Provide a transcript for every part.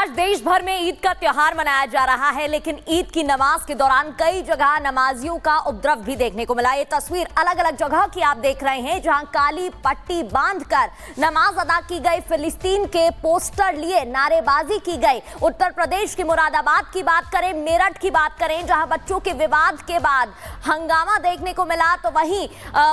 आज देश भर में ईद का त्योहार मनाया जा रहा है, लेकिन ईद की नमाज के दौरान कई जगह नमाजियों का उपद्रव भी देखने को मिला। ये तस्वीर अलग अलग जगह की आप देख रहे हैं, जहां काली पट्टी बांधकर नमाज अदा की गई, फिलिस्तीन के पोस्टर लिए नारेबाजी की गई। उत्तर प्रदेश के मुरादाबाद की बात करें, मेरठ की बात करें, जहां बच्चों के विवाद के बाद हंगामा देखने को मिला, तो वहीं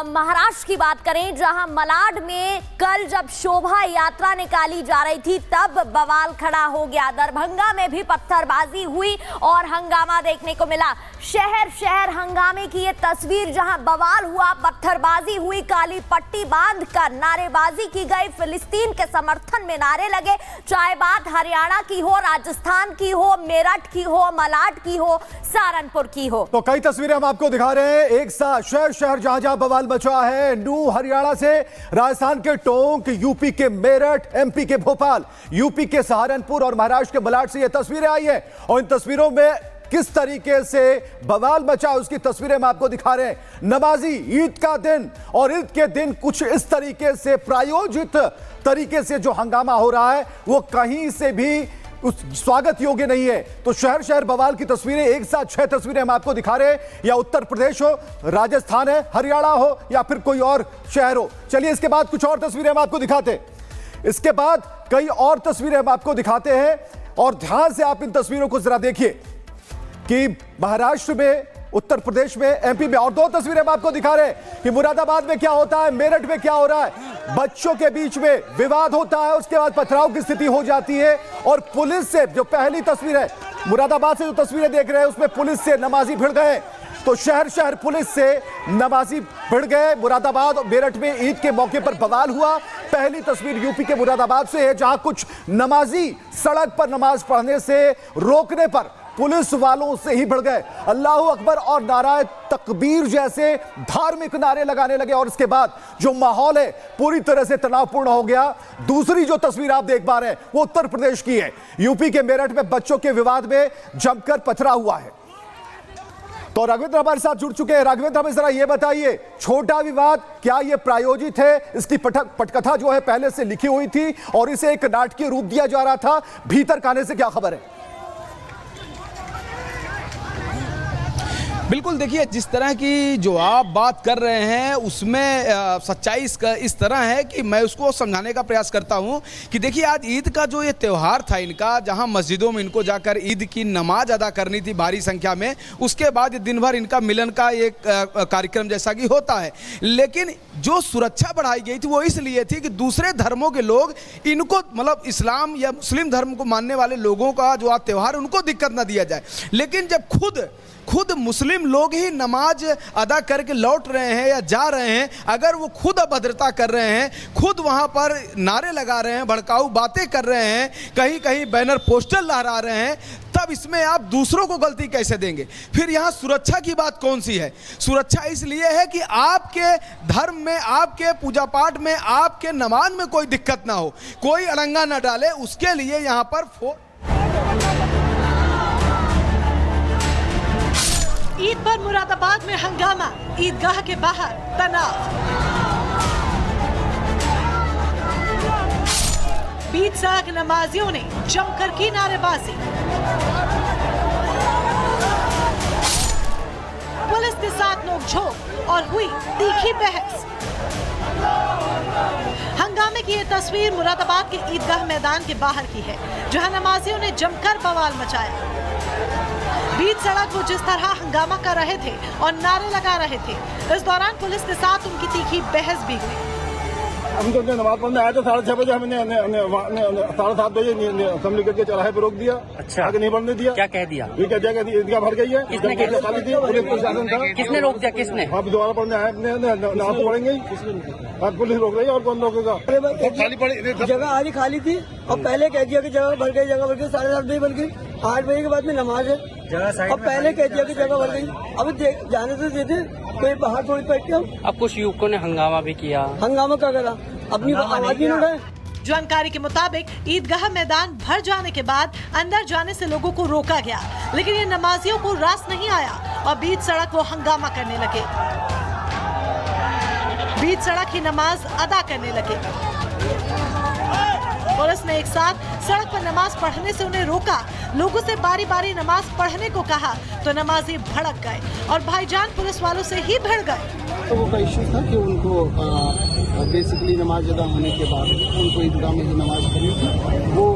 महाराष्ट्र की बात करें, जहां मलाड में कल जब शोभा यात्रा निकाली जा रही थी तब बवाल खड़ा हो गया। दरभंगा में भी पत्थरबाजी हुई और हंगामा देखने को मिला। शहर शहर हंगामे की ये तस्वीर, जहां बवाल हुआ, पत्थरबाजी हुई, काली पट्टी बांधकर नारेबाजी की गई, फिलिस्तीन के समर्थन में नारे लगे। चाहे बात हरियाणा की हो, राजस्थान की हो, मेरठ की हो, मलाड की हो, सहारनपुर की हो। तो कई तस्वीरें हम आपको दिखा रहे हैं, एक साथ शहर शहर जहां जहां बवाल मचा है। नू हरियाणा से, राजस्थान के टोंक, यूपी के मेरठ, एमपी के भोपाल, यूपी के सहारनपुर और महाराष्ट्र के मलाड से ये तस्वीरें आई है। और इन तस्वीरों में किस तरीके से बवाल मचा उसकी तस्वीरें हम आपको दिखा रहे हैं। नमाजी ईद का दिन, और ईद के दिन कुछ इस तरीके से प्रायोजित तरीके से जो हंगामा हो रहा है वो कहीं से भी उस स्वागत योग्य नहीं है। तो शहर शहर बवाल की तस्वीरें, एक साथ 6 तस्वीरें हम आपको दिखा रहे हैं। या उत्तर प्रदेश हो, राजस्थान है, हरियाणा हो, या फिर कोई और शहर हो। चलिए इसके बाद कुछ और तस्वीरें हम आपको दिखाते हैं। इसके बाद कई और तस्वीरें हम आपको दिखाते हैं, और ध्यान से आप इन तस्वीरों को जरा देखिए कि महाराष्ट्र में, उत्तर प्रदेश में, एमपी में, और 2 तस्वीरें हम आपको दिखा रहे हैं कि मुरादाबाद में क्या होता है, मेरठ में क्या हो रहा है। बच्चों के बीच में विवाद होता है, उसके बाद पथराव की स्थिति हो जाती है, और पुलिस से, जो पहली तस्वीर है मुरादाबाद से जो तस्वीरें देख रहे हैं उसमें पुलिस से नमाजी भिड़ गए। तो शहर शहर पुलिस से नमाजी भिड़ गए। मुरादाबाद और मेरठ में ईद के मौके पर बवाल हुआ। पहली तस्वीर यूपी के मुरादाबाद से है, जहां कुछ नमाजी सड़क पर नमाज पढ़ने से रोकने पर पुलिस वालों से ही भिड़ गए। अल्लाहू अकबर और नाराए तकबीर जैसे धार्मिक नारे लगाने लगे, और इसके बाद जो माहौल है पूरी तरह से तनावपूर्ण हो गया। दूसरी जो तस्वीर आप देख पा रहे हैं वो उत्तर प्रदेश की है। यूपी के मेरठ में बच्चों के विवाद में जमकर पथरा हुआ है। तो राघवेंद्र हमारे साथ जुड़ चुके हैं। राघवेंद्र, हमें जरा ये बताइए, छोटा विवाद क्या ये प्रायोजित है? इसकी पटकथा जो है पहले से लिखी हुई थी और इसे एक नाटकीय रूप दिया जा रहा था, भीतर खाने से क्या खबर है? बिल्कुल, देखिए, जिस तरह की जो आप बात कर रहे हैं उसमें सच्चाई इस तरह है कि मैं उसको समझाने का प्रयास करता हूं कि देखिए, आज ईद का जो ये त्यौहार था इनका, जहां मस्जिदों में इनको जाकर ईद की नमाज अदा करनी थी भारी संख्या में, उसके बाद दिन भर इनका मिलन का एक कार्यक्रम जैसा कि होता है। लेकिन जो सुरक्षा बढ़ाई गई थी वो इसलिए थी कि दूसरे धर्मों के लोग इनको, मतलब इस्लाम या मुस्लिम धर्म को मानने वाले लोगों का जो आज त्यौहार, उनको दिक्कत ना दिया जाए। लेकिन जब खुद मुस्लिम लोग ही नमाज अदा करके लौट रहे हैं या जा रहे हैं, अगर वो खुद अभद्रता कर रहे हैं, खुद वहां पर नारे लगा रहे हैं, भड़काऊ बातें कर रहे हैं, कहीं कहीं बैनर पोस्टर लहरा रहे हैं, तब इसमें आप दूसरों को गलती कैसे देंगे? फिर यहाँ सुरक्षा की बात कौन सी है? सुरक्षा इसलिए है कि आपके धर्म में, आपके पूजा पाठ में, आपके नमाज में कोई दिक्कत ना हो, कोई अड़ंगा ना डाले, उसके लिए यहाँ पर ईद पर मुरादाबाद में हंगामा, ईदगाह के बाहर तनाव। बीच सड़क नमाजियों ने जमकर की नारेबाजी। पुलिस के साथ नोकझोंक और हुई तीखी बहस। हंगामे की ये तस्वीर मुरादाबाद के ईदगाह मैदान के बाहर की है, जहां नमाजियों ने जमकर बवाल मचाया। बीच सड़क वो जिस तरह हंगामा कर रहे थे और नारे लगा रहे थे, इस दौरान पुलिस के साथ उनकी तीखी बहस भी हुई। हम तो नमाज पढ़ने आए थे 6:30 बजे, हमने 7:30 बजे असेंबली करके चौराहे पर रोक दिया। अच्छा, आगे नहीं बढ़ने दिया। क्या कह दिया? ये कह दिया कि ईदगाह भर गई है। किसने पुलिस प्रशासन था। किसने रोक दिया? किसने? आप दोबारा पढ़ने आए, नमाज तो पढ़ेंगे ही, आज पुलिस रोक रही है, और कौन रोकेगा? खाली पड़ी जगह आज ही खाली थी, और पहले कह दिया कि जगह भर गई, 7:30 बजे बन गई, 8 बजे के बाद में नमाज है, और पहले कह दिया कि जगह भर गई। अब जाने से देते कोई बाहर थोड़ी बैठ के। अब कुछ युवकों ने हंगामा भी किया। हंगामा क्या करा? अपनी आवाज नहीं उठाए। जानकारी के मुताबिक ईदगाह मैदान भर जाने के बाद अंदर जाने से लोगों को रोका गया, लेकिन ये नमाजियों को रास नहीं आया और बीच सड़क वो हंगामा करने लगे, बीच सड़क ही नमाज अदा करने लगे। पुलिस ने एक साथ सड़क पर नमाज पढ़ने से उन्हें रोका, लोगों से बारी बारी नमाज पढ़ने को कहा तो नमाजी भड़क गए और भाईजान पुलिस वालों से ही भिड़ गए। तो वो का इश्यू था कि उनको बेसिकली नमाज अदा होने के बाद उनको ईदगाह में ही नमाज पढ़नी थी। वो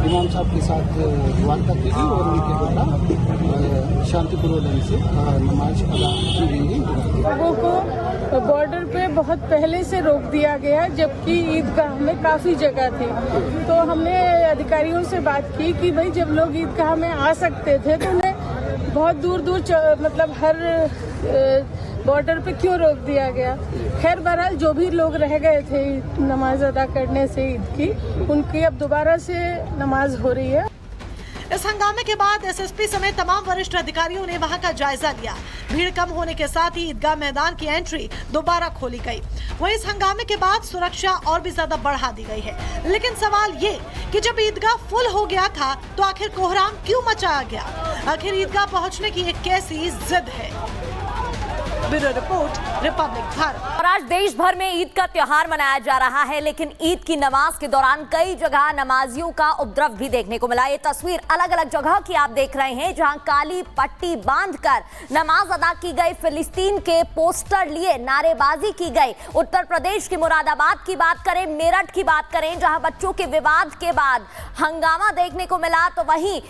इमाम साहब के साथ वार्ता की गई और उनके द्वारा शांतिपूर्वक ढंग से नमाज अदा की गई है। लोगों को बॉर्डर पे बहुत पहले से रोक दिया गया, जबकि ईदगाह में काफ़ी जगह थी। तो हमने अधिकारियों से बात की कि भाई जब लोग ईदगाह में आ सकते थे तो उन्हें बहुत दूर दूर मतलब हर बॉर्डर पे क्यों रोक दिया गया। खैर बहरहाल जो भी लोग रह गए थे नमाज अदा करने से ईद की, उनकी अब दोबारा से नमाज हो रही है। इस हंगामे के बाद एसएसपी समेत तमाम वरिष्ठ अधिकारियों ने वहां का जायजा लिया। भीड़ कम होने के साथ ही ईदगाह मैदान की एंट्री दोबारा खोली गई। वहीं इस हंगामे के बाद सुरक्षा और भी ज्यादा बढ़ा दी गई है। लेकिन सवाल ये कि जब ईदगाह फुल हो गया था तो आखिर कोहराम क्यों मचाया गया? आखिर ईदगाह पहुंचने की एक कैसी जिद है? Bureau report, Republic Bharat. और आज देश भर में ईद का त्योहार मनाया जा रहा है, लेकिन ईद की नमाज के दौरान कई जगह नमाजियों का उपद्रव भी देखने को मिला। ये तस्वीर अलग अलग जगह की आप देख रहे हैं, जहां काली पट्टी बांधकर नमाज अदा की गई, फिलिस्तीन के पोस्टर लिए नारेबाजी की गई। उत्तर प्रदेश के मुरादाबाद की बात करें, मेरठ की बात करें, जहां बच्चों के विवाद के बाद हंगामा देखने को मिला, तो वहीं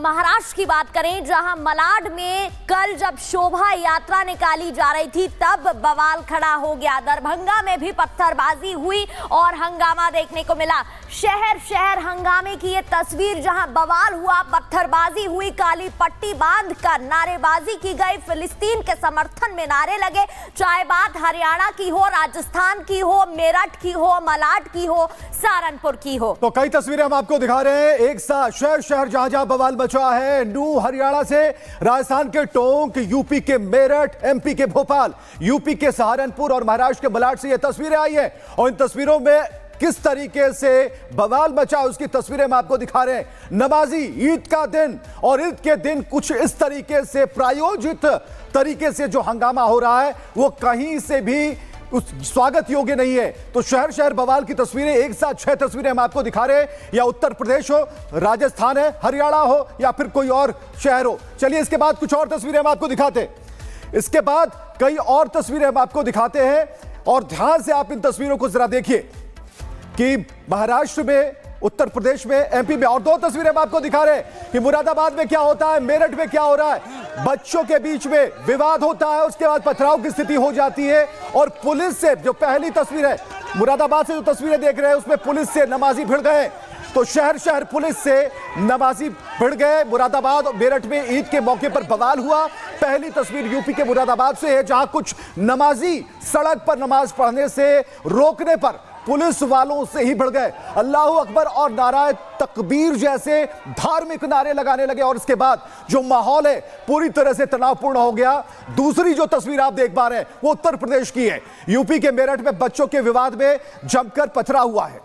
महाराष्ट्र की बात करें, जहां मलाड में कल जब शोभा यात्रा निकाली जा रही थी तब बवाल खड़ा हो गया। दरभंगा में भी पत्थरबाजी हुई और हंगामा देखने को मिला। शहर शहर हंगामे की ये तस्वीर, जहां बवाल हुआ, पत्थरबाजी हुई, काली पट्टी बांधकर नारेबाजी की गई, फिलिस्तीन के समर्थन में नारे लगे। चाहे बात हरियाणा की हो, राजस्थान की हो, मेरठ की हो, मलाड की हो, सहारनपुर की हो। तो कई तस्वीरें हम आपको दिखा रहे हैं एक साथ, शहर शहर जहां जहां बवाल मचा है। नू हरियाणा से राजस्थान के टोंक, यूपी के मेरठ, एमपी के भोपाल, यूपी के सहारनपुर और महाराष्ट्र के मलाड से ये तस्वीरें आई हैं। और इन तस्वीरों में किस तरीके से बवाल मचा उसकी तस्वीरें हम आपको दिखा रहे हैं। नमाजी ईद का दिन, और ईद के दिन कुछ इस तरीके से प्रायोजित तरीके से जो हंगामा हो रहा है वो कहीं से भी उस स्वागत योग्य नहीं है। तो शहर शहर बवाल की तस्वीरें, एक साथ 6 तस्वीरें हम आपको दिखा रहे हैं। या उत्तर प्रदेश हो, राजस्थान है, हरियाणा हो, या फिर कोई और शहर हो। चलिए इसके बाद कुछ और तस्वीरें हम आपको दिखाते हैं। इसके बाद कई और तस्वीरें हम आपको दिखाते हैं, और ध्यान से आप इन तस्वीरों को जरा देखिए कि महाराष्ट्र में, उत्तर प्रदेश में, एमपी में। और 2 तस्वीरें हम आपको दिखा रहे हैं कि मुरादाबाद में क्या होता है, मेरठ में क्या हो रहा है। बच्चों के बीच में विवाद होता है, उसके बाद पथराव की स्थिति हो जाती है, और पुलिस से, जो पहली तस्वीर है मुरादाबाद से जो तस्वीरें देख रहे हैं उसमें पुलिस से नमाजी भिड़ गए। तो शहर शहर पुलिस से नमाजी भिड़ गए। मुरादाबाद और मेरठ में ईद के मौके पर बवाल हुआ। पहली तस्वीर यूपी के मुरादाबाद से है, जहां कुछ नमाजी सड़क पर नमाज पढ़ने से रोकने पर पुलिस वालों से ही भिड़ गए। अल्लाहू अकबर और नाराए तकबीर जैसे धार्मिक नारे लगाने लगे, और इसके बाद जो माहौल है पूरी तरह से तनावपूर्ण हो गया। दूसरी जो तस्वीर आप देख पा रहे हैं वो उत्तर प्रदेश की है। यूपी के मेरठ में बच्चों के विवाद में जमकर पथरा हुआ है।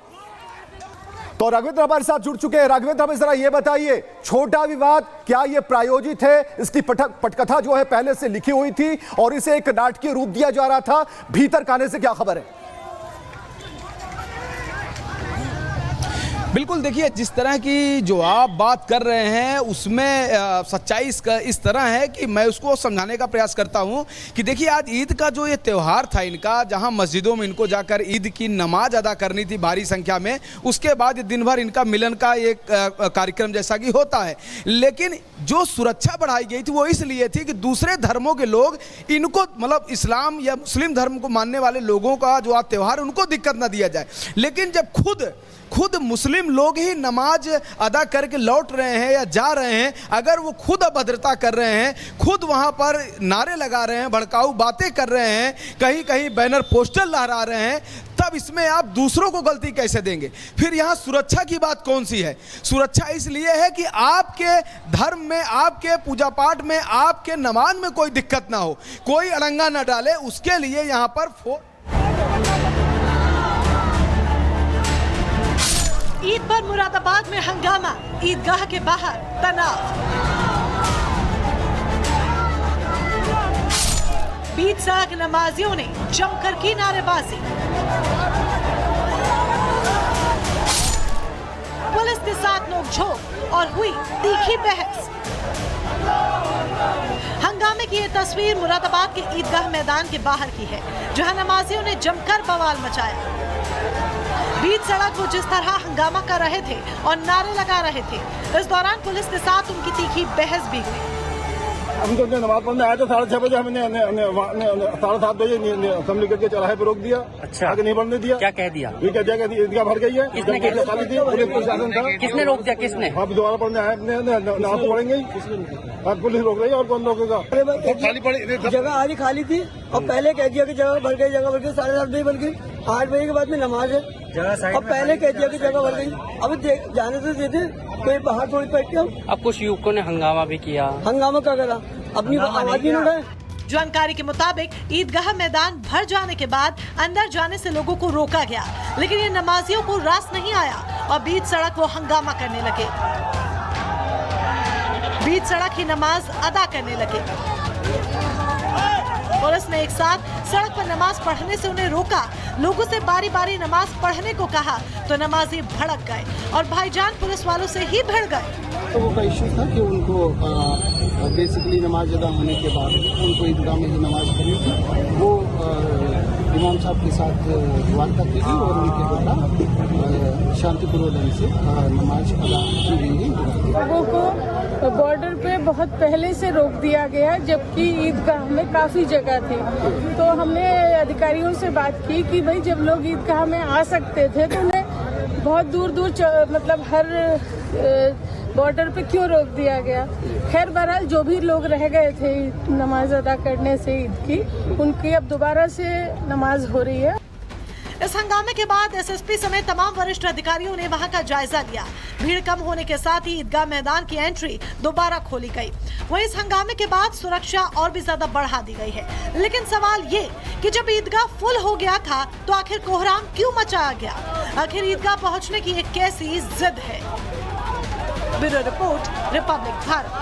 तो राघवेंद्र हमारे साथ जुड़ चुके हैं। राघवेंद्र, हमें जरा ये बताइए, छोटा विवाद क्या ये प्रायोजित है? इसकी पटकथा जो है पहले से लिखी हुई थी और इसे एक नाटकीय रूप दिया जा रहा था, भीतर खाने से क्या खबर है? बिल्कुल, देखिए जिस तरह की जो आप बात कर रहे हैं उसमें सच्चाई इस तरह है कि मैं उसको समझाने का प्रयास करता हूं कि देखिए आज ईद का जो ये त्यौहार था इनका, जहां मस्जिदों में इनको जाकर ईद की नमाज अदा करनी थी भारी संख्या में, उसके बाद दिन भर इनका मिलन का एक कार्यक्रम जैसा कि होता है। लेकिन जो सुरक्षा बढ़ाई गई थी वो इसलिए थी कि दूसरे धर्मों के लोग इनको, मतलब इस्लाम या मुस्लिम धर्म को मानने वाले लोगों का जो आज त्यौहार उनको दिक्कत ना दिया जाए। लेकिन जब खुद मुस्लिम लोग ही नमाज अदा करके लौट रहे हैं या जा रहे हैं, अगर वो खुद अभद्रता कर रहे हैं, खुद वहां पर नारे लगा रहे हैं, भड़काऊ बातें कर रहे हैं, कहीं कहीं बैनर पोस्टर लहरा रहे हैं, तब इसमें आप दूसरों को गलती कैसे देंगे? फिर यहाँ सुरक्षा की बात कौन सी है? सुरक्षा इसलिए है कि आपके धर्म में, आपके पूजा पाठ में, आपके नमाज में कोई दिक्कत ना हो, कोई अड़ंगा ना डाले, उसके लिए यहाँ पर ईद पर मुरादाबाद में हंगामा, ईदगाह के बाहर तनाव। बीच सड़क नमाजियों ने जमकर की नारेबाजी। पुलिस के साथ नोकझोंक और हुई तीखी बहस। हंगामे की ये तस्वीर मुरादाबाद के ईदगाह मैदान के बाहर की है, जहां नमाजियों ने जमकर बवाल मचाया। बीच सड़क वो जिस तरह हंगामा कर रहे थे और नारे लगा रहे थे, इस दौरान पुलिस के साथ उनकी तीखी बहस भी हुई। हम तो नमाज पढ़ने आए थे 6:30 बजे, हमने 7:30 बजे असेंबली करके चौराहे पे रोक दिया। अच्छा, आगे नहीं बढ़ने दिया। क्या कह दिया? ये कह दिया कि ईदगाह भर गई है। किसने कह दिया? खाली थी, पुलिस प्रशासन था। किसने रोक दिया? किसने? आप दोबारा पढ़ने आए, नमाज तो पढ़ेंगे ही। अब पुलिस रोक रही है और कौन रोकेगा? खाली पड़ी जगह आधी खाली थी और पहले कह दिया कि जगह भर गई, जगह भर गई। 7:30 बजे बन गई, 8 बजे के बाद में नमाज है। और पहले कह दिया कि जगह भर गई। अब जाने तो देते, कोई बाहर थोड़ी बैठ के। अब कुछ युवकों ने हंगामा भी किया। हंगामा क्या करा? अपनी आवाज नहीं उठाए। जानकारी के मुताबिक ईदगाह मैदान भर जाने के बाद अंदर जाने से लोगों को रोका गया, लेकिन ये नमाजियों को रास नहीं आया और बीच सड़क वो हंगामा करने लगे। बीच सड़क ही नमाज अदा करने लगे। पुलिस ने एक साथ सड़क पर नमाज पढ़ने से उन्हें रोका, लोगों से बारी बारी नमाज पढ़ने को कहा तो नमाजी भड़क गए और भाईजान पुलिस वालों से ही भिड़ गए। तो वो का इश्यू था कि उनको बेसिकली नमाज अदा होने के बाद उनको ईदगाह में ही नमाज पढ़नी थी। वो इमाम साहब के साथ वार्ता की गई और उनके द्वारा शांतिपूर्वक ढंग से नमाज अदा की गई है। लोगों को बॉर्डर पे बहुत पहले से रोक दिया गया, जबकि ईदगाह में काफ़ी जगह थी। तो हमने अधिकारियों से बात की कि भाई जब लोग ईदगाह में आ सकते थे तो उन्हें बहुत दूर दूर मतलब हर बॉर्डर पे क्यों रोक दिया गया। खैर बहरहाल जो भी लोग रह गए थे नमाज अदा करने से ईद की, उनकी अब दोबारा से नमाज हो रही है। इस हंगामे के बाद एसएसपी समेत तमाम वरिष्ठ अधिकारियों ने वहां का जायजा लिया। भीड़ कम होने के साथ ही ईदगाह मैदान की एंट्री दोबारा खोली गई। वहीं इस हंगामे के बाद सुरक्षा और भी ज्यादा बढ़ा दी गई है। लेकिन सवाल ये कि जब ईदगाह फुल हो गया था तो आखिर कोहराम क्यों मचाया गया? आखिर ईदगाह पहुंचने की एक कैसी जिद है? Bureau report, Republic Bharat.